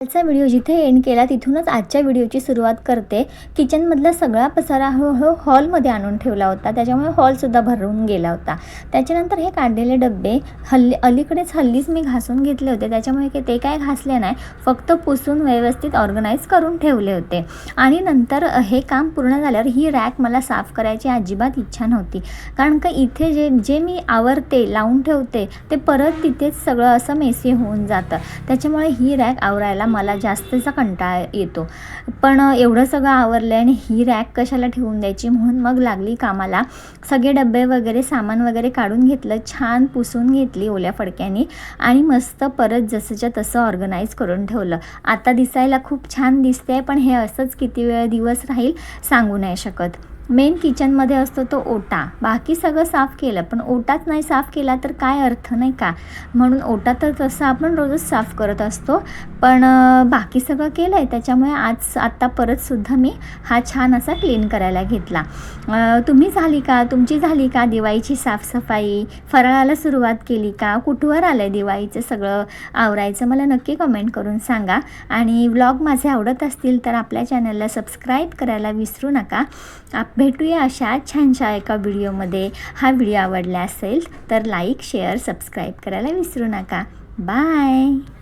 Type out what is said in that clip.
कालचा व्हिडिओ जिथे एंड केला तिथूनच आजच्या व्हिडिओची सुरुवात करते। किचनमधला सगळा पसारा हॉलमध्ये आणून ठेवला होता, त्याच्यामुळे हॉलसुद्धा भरून गेला होता। त्याच्यानंतर हे काढलेले डब्बे हल्लीच मी घासून घेतले होते, त्याच्यामुळे ते काय घासले नाही, फक्त पुसून व्यवस्थित ऑर्गनाईज करून ठेवले होते। आणि नंतर हे काम पूर्ण झाल्यावर ही रॅक मला साफ करायची अजिबात इच्छा नव्हती, कारण का इथे जे मी आवरते लावून ठेवते ते परत तिथेच सगळं असं मेसी होऊन जातं। त्याच्यामुळे ही रॅक आवरायला मला जास्तचा कंटाळा येतो। पण एवढं सगळं आवरलं आणि ही रॅक कशाला ठेवून द्यायची, म्हणून मग लागली कामाला। सगळे डब्बे वगैरे सामान वगैरे काढून घेतलं, छान पुसून घेतली ओल्या फडक्याने आणि मस्त परत जसंच्या तसं ऑर्गनाईज करून ठेवलं। आता दिसायला खूप छान दिसते, पण हे असंच किती वेळ दिवस राहील सांगू नाही शकत। मेन किचनमध्ये असतो तो ओटा, बाकी सगळं साफ केलं, पण ओटाच नाही साफ केला तर काय अर्थ, नाही का? म्हणून ओटा तर तसं आपण रोजच साफ करत असतो, पण बाकी सगळं केलं आहे, त्याच्यामुळे आत्ता परतसुद्धा मी हा छान असा क्लीन करायला घेतला। तुमची झाली का दिवाळीची साफसफाई? फराळाला सुरुवात केली का? कुठवर आलं आहे दिवाळीचं सगळं आवरायचं? मला नक्की कमेंट करून सांगा। आणि व्लॉग माझे आवडत असतील तर आपल्या चॅनलला सबस्क्राईब करायला विसरू नका। भेटूया अशा छानशा एका व्हिडिओमध्ये। हा व्हिडिओ आवडला असेल तर लाईक, शेअर, सबस्क्राईब करायला विसरू नका। बाय।